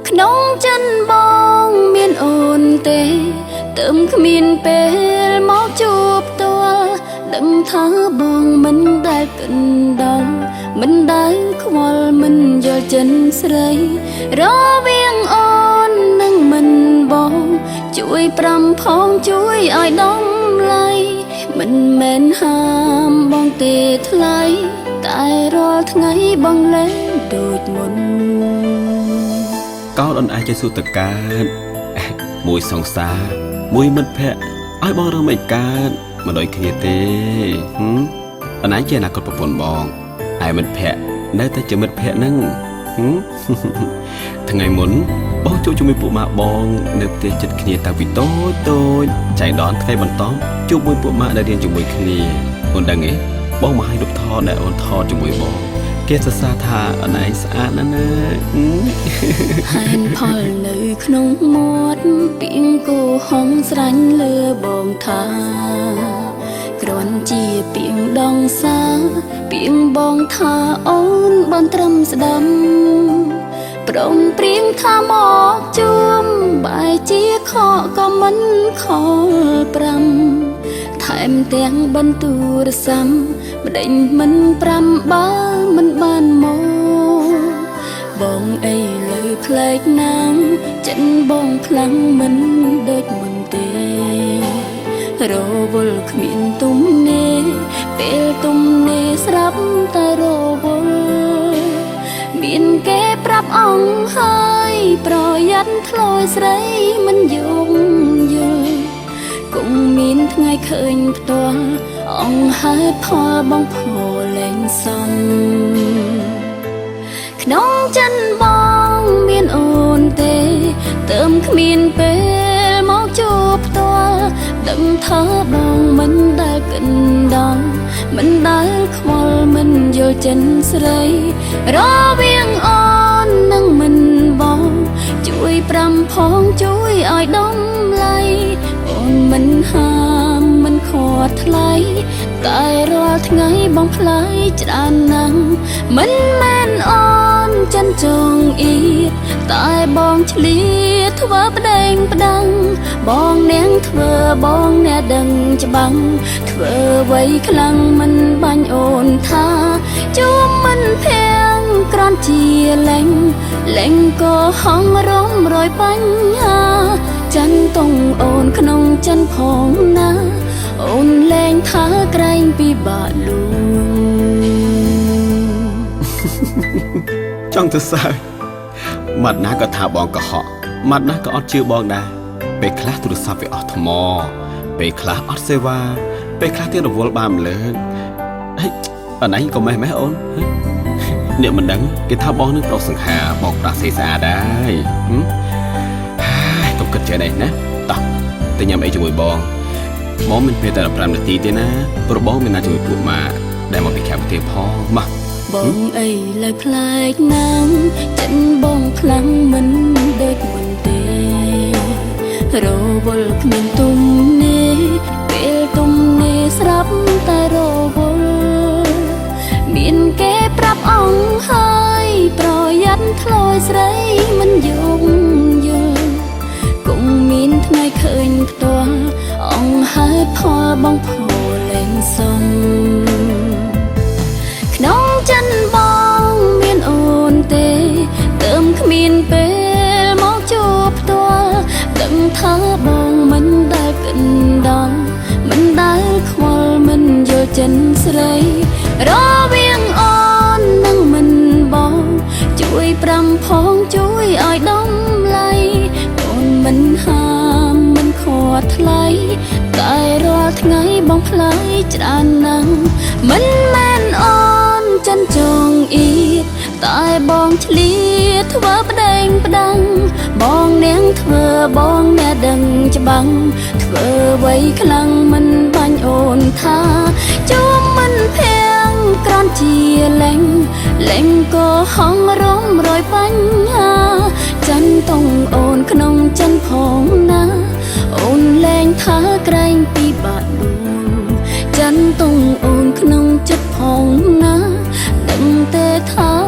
ក្នុងចិនបងមានអូនទេទៅគ្មានពេលមកជួបផ្ទាល់ដឹងថាបងមិនដែលគិនដល់មិនដែលខ្វល់មិនយល់ចិនស្រីរវាងអូននឹងមិនបងជួយប្រាំផងជួយឲ្យដំឡៃមិនមែនហាមបងទេថ្លៃតែរាល់ថ្ងៃបងលែងដូចមុនកោតអូនអាចជាសុតកើតមួយសង្សារមួយមិត្តភក្តិឲ្យបងរំឯកើតមិនដូចគ្នាទេអូនអាចជាអនាគតប្រពន្ធបងហើយមិត្តភក្តិនៅតែជាមិត្តភក្តិហ្នឹងថ្ងៃមុនបងជួបជាមួយពួកម៉ាក់បងនៅផ្ទះចិត្តគ្នាតាំងពីតូចចៃដន្យថ្ងៃបន្តជួបមួយពួកម៉ាក់ដែលរៀនជាមួយគ្នាអូនដឹងទេបងមកឲ្យរូបថតដែលអូនថតជាមួយបងគេសរសើរថាអូនឯងស្អាតណាស់ណាហេតុផលនៅក្នុងមាត់ពីងគោហងស្រាញ់លើបងថាគ្រាន់ជាពីងដងសាពីងបងថាអូនបានត្រឹមស្ដាំព្រមព្រៀងថាមកជួមបែជាខកក៏មិនខល5ថែមទាំងបន្ទូរស័ព្ទម្ដេចមិន5បើមិនបានមកបងអីលើផ្លែកណាំងចិនបងខ្លាំងមិនដូចមុនទេរវល់គ្មានទំនេរពេលទំនេរស្រាប់តែរវល់មានគេប្រាប់អង្គហើយប្រយ័ត្នធ្លោយស្រីមិនយំយល់គង់មានថ្ងៃឃើញផ្ទាល់អង្គហេតុផលបងផលែងសំក្នុងចិនបងមានអូនទេទៅគ្មានពេលមកជួបផ្ទាល់ដឹងថាបងមិនដែលគិនដល់មិនដែលខ្វល់មិនយល់ចិនស្រីរវាងអូននឹងមិនបងជួយប្រាំផងជួយឲ្យដំឡៃអូនមិនហាមមិនខត់ថ្លៃតែរាល់ថ្ងៃបងផ្លាយច្រើនណាស់មិនមែនអូនចិនចងអៀតតែបងឆ្លៀតធ្វើប្តេងផ្ដាំងបងនាងធ្វើបងអ្នកដឹងច្បាំងធ្វើអ្វីខ្លាំងមិនបាញ់អូនថាជួមមិនភៀងក្រាន់ជាលែងក៏ហងរំរយបញ្ហាចិនតុងអូនក្នុងចិនផងណាអូនលែងថាក្រែងពីបាក់លួងចង់ទៅសើម៉ាត់ណាក៏ថាបងកុហកម៉ាត់ណាក៏អត់ជឿបងដែរពេលខ្លះទូរស័ព្ទវាអស់ថ្មពេលខ្លះអត់សេវាពេលខ្លះទៀតរវល់បានម្លើងហេអណៃក៏ម៉េះអូនអ្នកមិនដឹងគេថាបងនឹងប្រុសសង្ហាបងប្រាក់សេស្អាតហើយកុំគិតចេះនេះណាតោះទៅញ៉ាំអីជាមួយបងមានពេលតែ15នាទីទេណាព្រោះបងមានណាជាមួយពួកម៉ាដែលមកពីក្រៅប្រទេសផងមកបងអីលើផ្លែកណាំងចិនបងខ្លាំងមិនដូចមុនទេរវល់គ្មានទុំនេះពេលទុំនេះស្រាប់តែរវល់មានគេប្រាប់អង្គហើយប្រយ័ត្នធ្លោយស្រីមិនយំយល់គង់មានថ្ងៃឃើញផ្ទាល់អង្គហេតុផលបងផលែងសំក្នុងចិនបងមានអូនទេទៅគ្មានពេលមកជួបផ្ទាល់ដឹងថាបងមិនដែលគិនដល់មិនដែលខ្វល់មិនយល់ចិនស្រីរវាងអូននឹងមិនបងជួយប្រាំផងជួយឲ្យដំឡៃអូនមិនហាមមិនខត់ថ្លៃតែរាល់ថ្ងៃបងផ្លាយច្រើនណាស់មិនមែនអូនចិនចងអៀតតែបងឆ្លៀតធ្វើប្តេងផ្ដាំងបងនាងធ្វើបងអ្នកដឹងច្បាំងធ្វើអ្វីខ្លាំងមិនបាញ់អូនថាជួមមិនភៀងក្រាន់ជាលែងក៏ហងរំរយបញ្ហាចិនតុងអូនក្នុងចិនផងណាអូនលែងថាក្រែងពីបាក់លួងចិនតុងអូនក្នុងចិត្តផងណាដឹងទេថា